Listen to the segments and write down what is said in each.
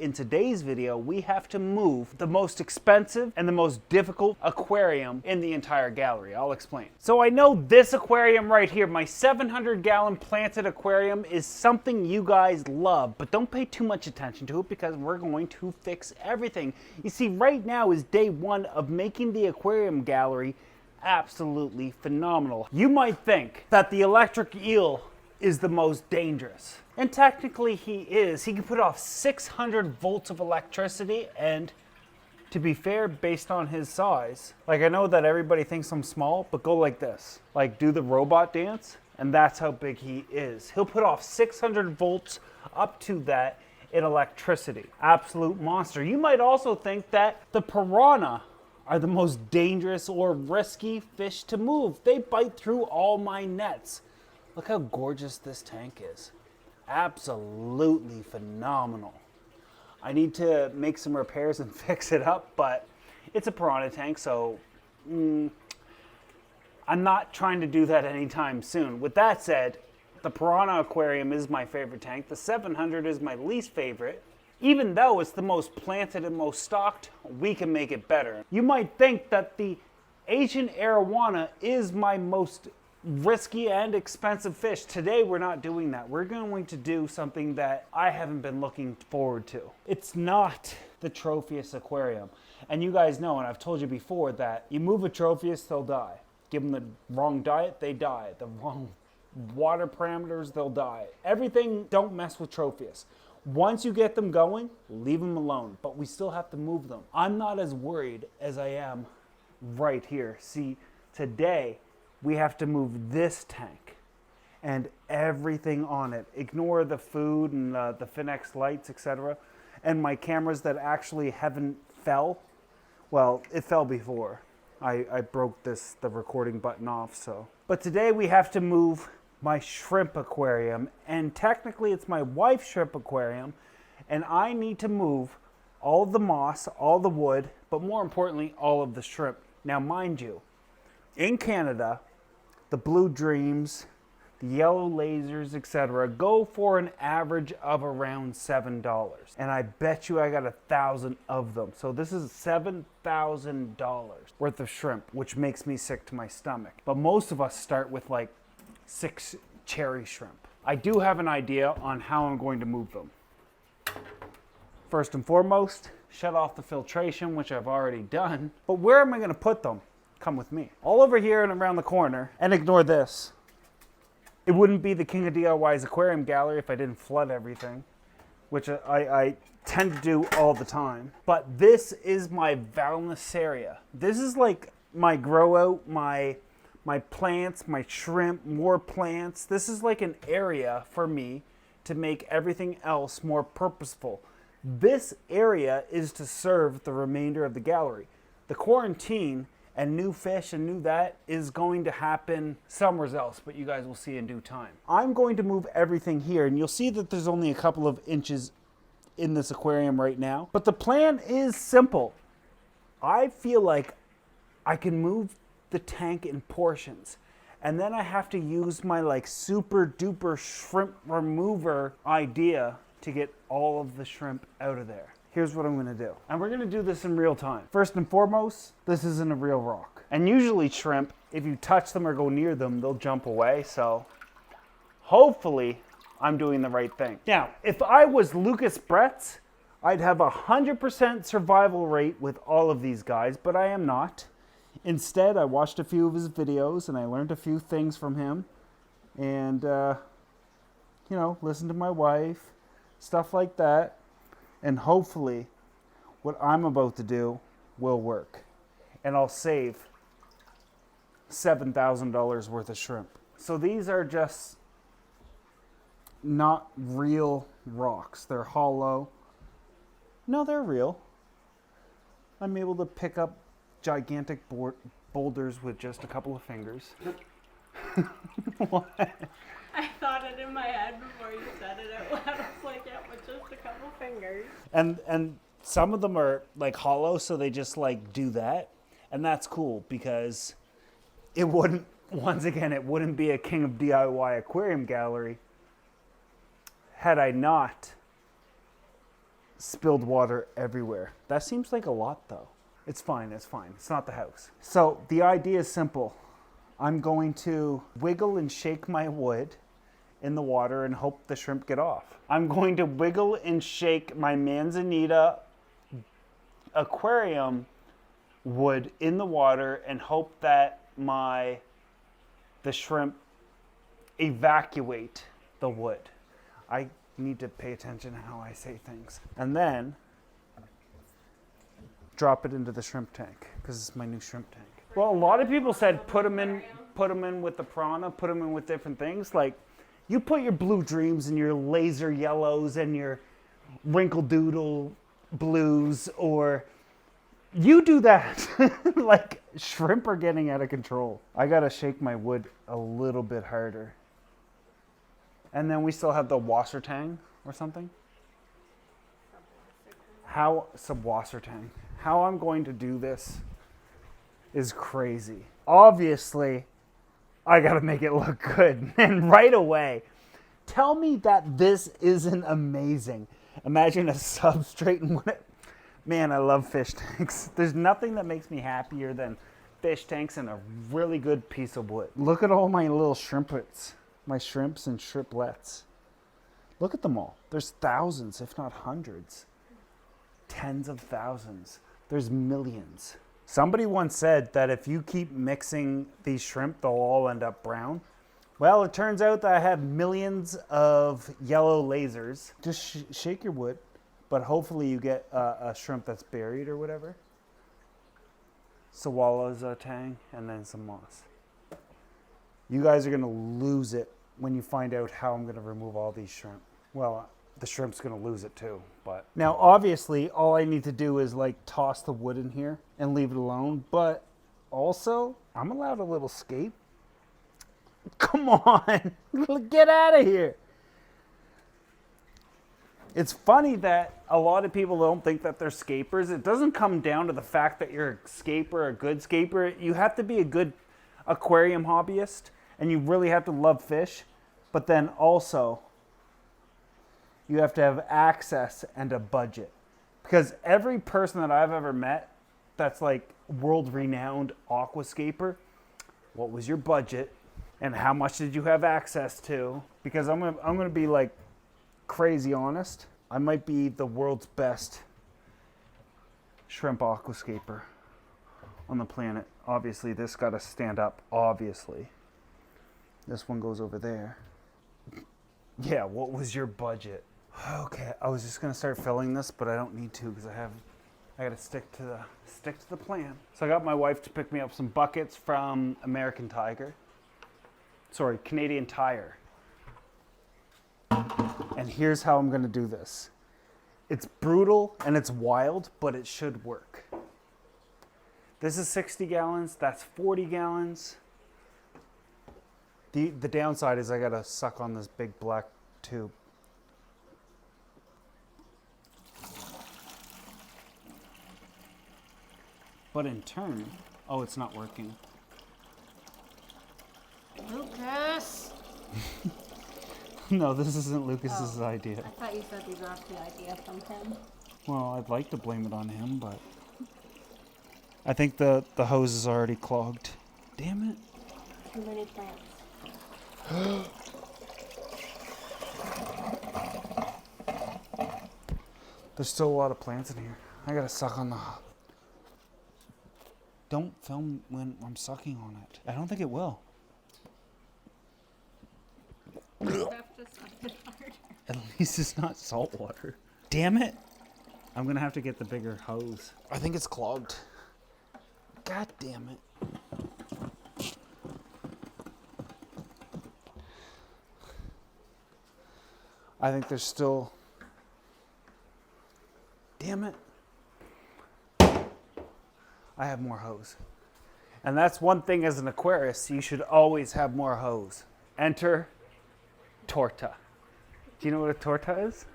In today's video, we have to move the most expensive and the most difficult aquarium in the entire gallery. I'll explain. So I know this aquarium right here, my 700-gallon planted aquarium, is something you guys love, but don't pay too much attention to it because we're going to fix everything. You see, right now is day one of making the aquarium gallery absolutely phenomenal. You might think that the electric eel is the most dangerous. And technically he is. He can put off 600 volts of electricity, and to be fair, based on his size, like I know that everybody thinks I'm small, but go like this. Like do the robot dance, and that's how big he is. He'll put off 600 volts up to that in electricity. Absolute monster. You might also think that the piranha are the most dangerous or risky fish to move. They bite through all my nets. Look how gorgeous this tank is. Absolutely phenomenal. I need to make some repairs and fix it up, but it's a piranha tank, so I'm not trying to do that anytime soon. With that said, the piranha aquarium is my favorite tank. The 700 is my least favorite. Even though it's the most planted and most stocked, we can make it better. You might think that the Asian arowana is my most risky and expensive fish. Today we're not doing that. We're going to do something that I haven't been looking forward to. It's not the Tropheus aquarium. And you guys know, and I've told you before, that you move a Tropheus, they'll die. Give them the wrong diet, they die. The wrong water parameters, they'll die. Everything, don't mess with Tropheus. Once you get them going, leave them alone. But we still have to move them. I'm not as worried as I am right here. See, today, we have to move this tank and everything on it. Ignore the food and the Finex lights, etc. And my cameras that actually haven't fell. Well, it fell before. I broke the recording button off, so. But today we have to move my shrimp aquarium, and technically it's my wife's shrimp aquarium, and I need to move all of the moss, all the wood, but more importantly, all of the shrimp. Now, mind you, in Canada, the blue dreams, the yellow lasers, etc., go for an average of around $7. And I bet you I got 1,000 of them. So this is $7,000 worth of shrimp, which makes me sick to my stomach. But most of us start with like 6 cherry shrimp. I do have an idea on how I'm going to move them. First and foremost, shut off the filtration, which I've already done. But where am I going to put them? Come with me. All over here and around the corner, and ignore this. It wouldn't be the King of DIY's aquarium gallery if I didn't flood everything, which I tend to do all the time. But this is my Valnisaria. This is like my grow out, my plants, my shrimp, more plants. This is like an area for me to make everything else more purposeful. This area is to serve the remainder of the gallery. The quarantine and new fish and new that is going to happen somewhere else, but you guys will see in due time. I'm going to move everything here, and you'll see that there's only a couple of inches in this aquarium right now. But the plan is simple. I feel like I can move the tank in portions, and then I have to use my like super duper shrimp remover idea to get all of the shrimp out of there. Here's what I'm gonna do. And we're gonna do this in real time. First and foremost, this isn't a real rock. And usually shrimp, if you touch them or go near them, they'll jump away. So hopefully I'm doing the right thing. Now, if I was Lucas Bretz, I'd have 100% survival rate with all of these guys, but I am not. Instead, I watched a few of his videos and I learned a few things from him. And, you know, listened to my wife, stuff like that. And hopefully what I'm about to do will work. And I'll save $7,000 worth of shrimp. So these are just not real rocks. They're hollow. No, they're real. I'm able to pick up gigantic boulders with just a couple of fingers. What? I thought it in my head before you said it out loud. I was like, yeah, with just a couple fingers. And some of them are like hollow, so they just like do that. And that's cool because it wouldn't, once again, it wouldn't be a King of DIY aquarium gallery had I not spilled water everywhere. That seems like a lot though. It's fine, it's fine. It's not the house. So the idea is simple. I'm going to wiggle and shake my wood in the water and hope the shrimp get off. I'm going to wiggle and shake my Manzanita aquarium wood in the water and hope that the shrimp evacuate the wood. I need to pay attention to how I say things. And then drop it into the shrimp tank because it's my new shrimp tank. Well, a lot of people said put them in with the piranha, put them in with different things. Like you put your blue dreams and your laser yellows and your wrinkle doodle blues, or you do that. Like shrimp are getting out of control. I gotta shake my wood a little bit harder. And then we still have the wasser tang or something. Some wasser tang. How I'm going to do this is crazy. Obviously, I gotta make it look good. And right away, tell me that this isn't amazing. Imagine a substrate and man, I love fish tanks. There's nothing that makes me happier than fish tanks and a really good piece of wood. Look at all my little shrimplets, my shrimps and shrimplets. Look at them all. There's thousands, if not hundreds. Tens of thousands. There's millions. Somebody once said that if you keep mixing these shrimp, they'll all end up brown. Well, it turns out that I have millions of yellow lasers. Just shake your wood, but hopefully you get a shrimp that's buried or whatever. Sawala's tang, and then some moss. You guys are gonna lose it when you find out how I'm gonna remove all these shrimp. Well, the shrimp's gonna lose it too, but. Now, obviously, all I need to do is like toss the wood in here and leave it alone, but also, I'm allowed a little scape. Come on, get out of here. It's funny that a lot of people don't think that they're scapers. It doesn't come down to the fact that you're a scaper, a good scaper. You have to be a good aquarium hobbyist, and you really have to love fish, but then also you have to have access and a budget. Because every person that I've ever met that's like world-renowned aquascaper, what was your budget and how much did you have access to? Because I'm gonna be like crazy honest. I might be the world's best shrimp aquascaper on the planet. Obviously, this got to stand up, obviously. This one goes over there. Yeah, what was your budget? Okay, I was just gonna start filling this, but I don't need to because I gotta stick to the plan. So I got my wife to pick me up some buckets from Canadian Tire. And here's how I'm gonna do this. It's brutal and it's wild, but it should work. This is 60 gallons, that's 40 gallons. The downside is I gotta suck on this big black tube. But in turn, oh, it's not working. Lucas! No, this isn't Lucas's idea. I thought you said you got the idea from him. Well, I'd like to blame it on him, but I think the hose is already clogged. Damn it. Too many plants. There's still a lot of plants in here. I gotta suck on the... Don't film when I'm sucking on it. I don't think it will. You have to suck it harder. At least it's not salt water. Damn it. I'm gonna have to get the bigger hose. I think it's clogged. God damn it. I think there's still... Damn it. I have more hose. And that's one thing as an aquarist, you should always have more hose. Enter torta. Do you know what a torta is?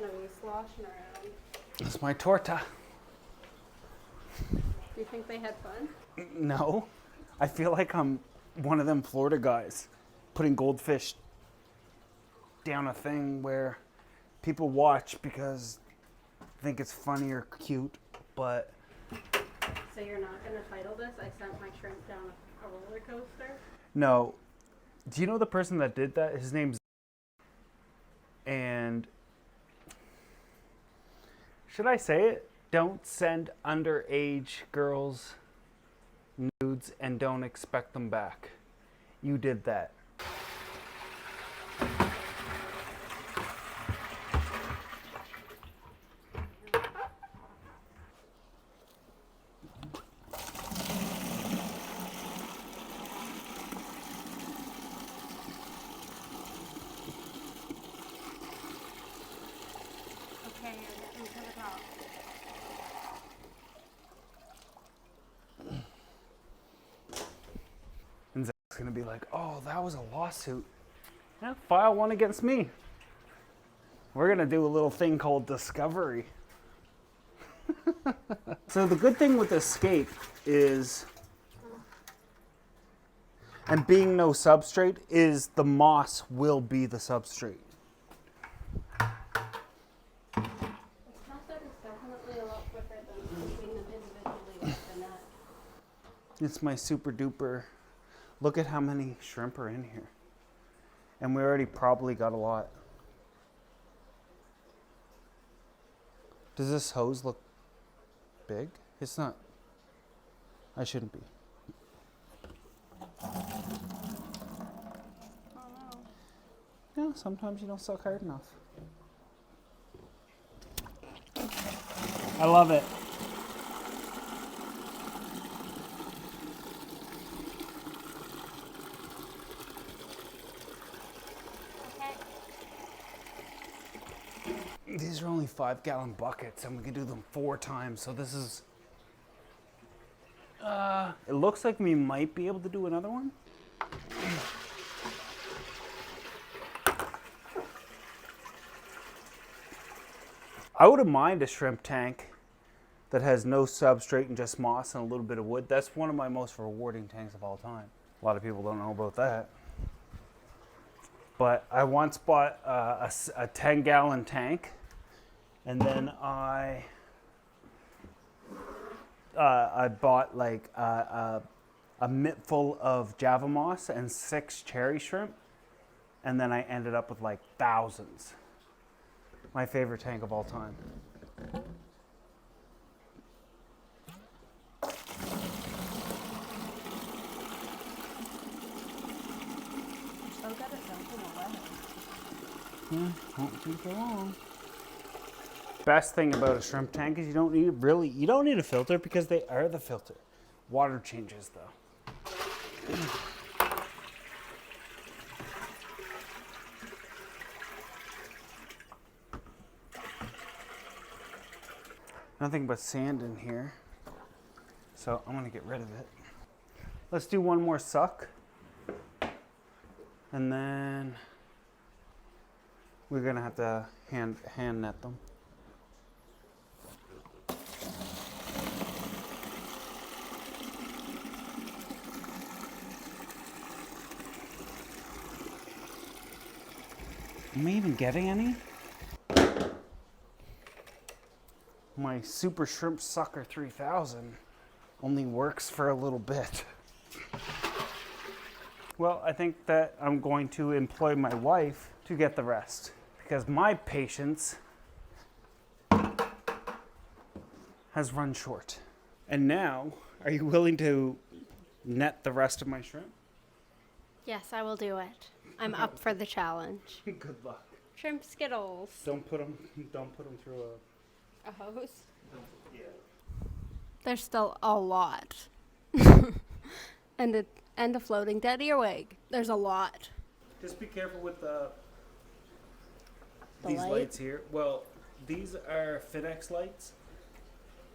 gonna be sloshing around. It's my torta. Do you think they had fun? No. I feel like I'm one of them Florida guys putting goldfish down a thing where people watch because they think it's funny or cute, but... So you're not gonna title this, I sent my shrimp down a roller coaster? No. Do you know the person that did that? His name's... And... Should I say it? Don't send underage girls nudes and don't expect them back. You did that. Okay, you're getting to the top. And Zach's gonna be like, oh, that was a lawsuit. Yeah, file one against me. We're gonna do a little thing called discovery. So the good thing with Escape is, and being no substrate, is the moss will be the substrate. The method is definitely a lot quicker than keeping them individually with the net. It's my super duper. Look at how many shrimp are in here. And we already probably got a lot. Does this hose look big? It's not. I shouldn't be. Oh no. Yeah, sometimes you don't suck hard enough. I love it. Okay. These are only 5-gallon buckets and we can do them 4 times. So this is, it looks like we might be able to do another one. I wouldn't mind a shrimp tank that has no substrate and just moss and a little bit of wood. That's one of my most rewarding tanks of all time. A lot of people don't know about that. But I once bought a 10-gallon tank, and then I bought like a mitt full of Java moss and 6 cherry shrimp, and then I ended up with like thousands. My favorite tank of all time. So good at dumping the weather. Yeah, won't take so long. Best thing about a shrimp tank is you don't need a filter because they are the filter. Water changes though. Nothing but sand in here. So I'm gonna get rid of it. Let's do one more suck. And then we're gonna have to hand net them. Am I even getting any? My Super Shrimp Sucker 3000 only works for a little bit. Well, I think that I'm going to employ my wife to get the rest because my patience has run short. And now, are you willing to net the rest of my shrimp? Yes, I will do it. I'm up for the challenge. Good luck. Shrimp Skittles. Don't put them through A hose? yeah. There's still a lot. and a floating dead earwig. There's a lot. Just be careful with The these light? lights here. Well, these are FinX lights.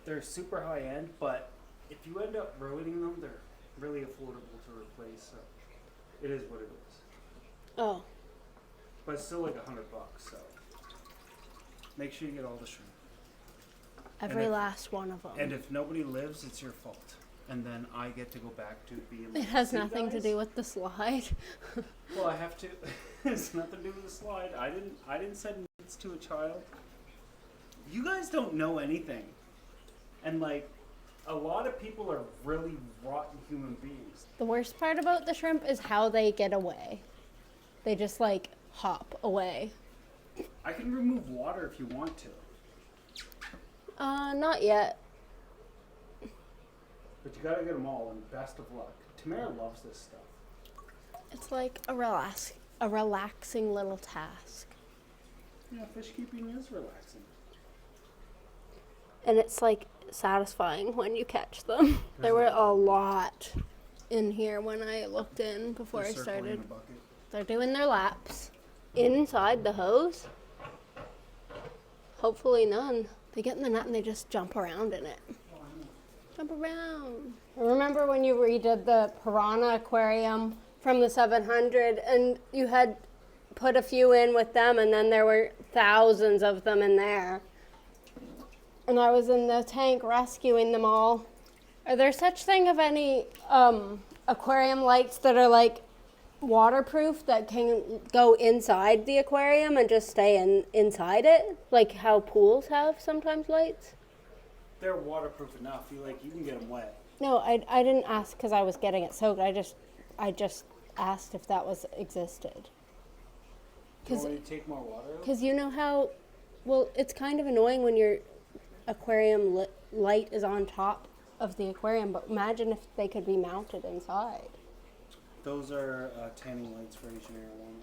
They're super high end, but if you end up ruining them, they're really affordable to replace. So it is what it is. Oh. But it's still like $100. So Make sure you get all the shrimp. Every last one of them. And if nobody lives, it's your fault. And then I get to go back to being It has nothing to do with the slide. Well, I have to. It's nothing to do with the slide. I didn't send needs to a child. You guys don't know anything. And like, a lot of people are really rotten human beings. The worst part about the shrimp is how they get away. They just like hop away. I can remove water if you want to. Not yet. But you gotta get them all, and best of luck. Tamara loves this stuff. It's like a relaxing little task. Yeah, fish keeping is relaxing. And it's like satisfying when you catch them. There were a lot in here when I looked in before I started. The bucket. They're doing their laps inside the hose. Hopefully none. They get in the net and they just jump around in it. Jump around. Remember when you redid the piranha aquarium from the 700 and you had put a few in with them and then there were thousands of them in there? And I was in the tank rescuing them all. Are there such thing of any aquarium lights that are like waterproof that can go inside the aquarium and just stay inside it? Like how pools have sometimes lights? They're waterproof enough. You can get them wet. No, I didn't ask because I was getting it soaked. I just asked if that was existed. Do you want me to take more water out? Because you know how, well, it's kind of annoying when your aquarium light is on top of the aquarium, but imagine if they could be mounted inside. Those are tanning lights for each and every one.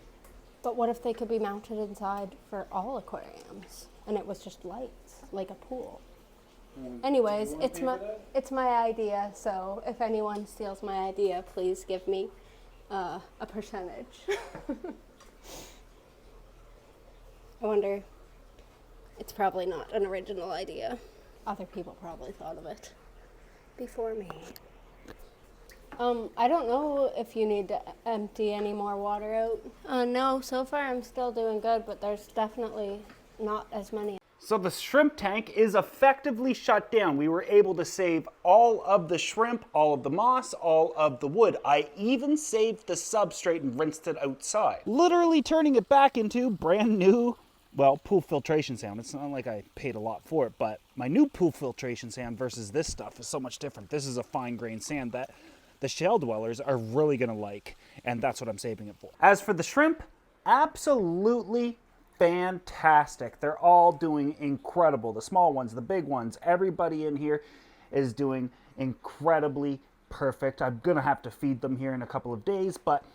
But what if they could be mounted inside for all aquariums and it was just lights, like a pool? Anyways, it's my idea, so if anyone steals my idea, please give me a percentage. I wonder, it's probably not an original idea. Other people probably thought of it before me. I don't know if you need to empty any more water out. No, so far I'm still doing good, but there's definitely not as many. So the shrimp tank is effectively shut down. We were able to save all of the shrimp, all of the moss, all of the wood. I even saved the substrate and rinsed it outside. Literally turning it back into brand new, well, pool filtration sand. It's not like I paid a lot for it, but my new pool filtration sand versus this stuff is so much different. This is a fine grained sand that the shell dwellers are really gonna like, and that's what I'm saving it for. As for the shrimp, absolutely fantastic. They're all doing incredible. The small ones, the big ones, everybody in here is doing incredibly perfect. I'm gonna have to feed them here in a couple of days, but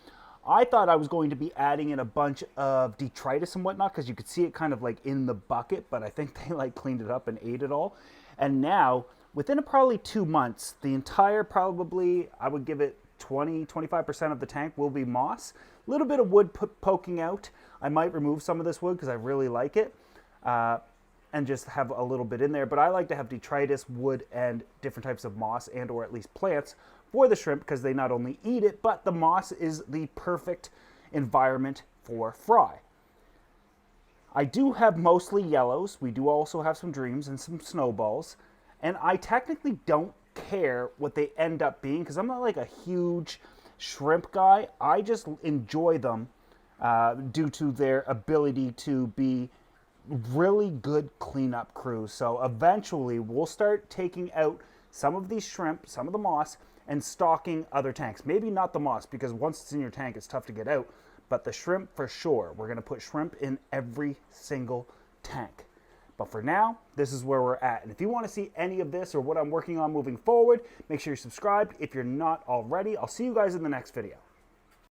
I thought I was going to be adding in a bunch of detritus and whatnot because you could see it kind of like in the bucket, but I think they like cleaned it up and ate it all. And now, within probably 2 months, the entire probably, I would give it 20-25% of the tank will be moss. A little bit of wood poking out. I might remove some of this wood because I really like it and just have a little bit in there. But I like to have detritus, wood, and different types of moss and or at least plants for the shrimp because they not only eat it, but the moss is the perfect environment for fry. I do have mostly yellows. We do also have some dreams and some snowballs. And I technically don't care what they end up being because I'm not like a huge shrimp guy. I just enjoy them due to their ability to be really good cleanup crews. So eventually we'll start taking out some of these shrimp, some of the moss, and stocking other tanks. Maybe not the moss because once it's in your tank it's tough to get out, but the shrimp for sure. We're going to put shrimp in every single tank. But for now, this is where we're at. And if you want to see any of this or what I'm working on moving forward, make sure you're subscribed if you're not already. I'll see you guys in the next video.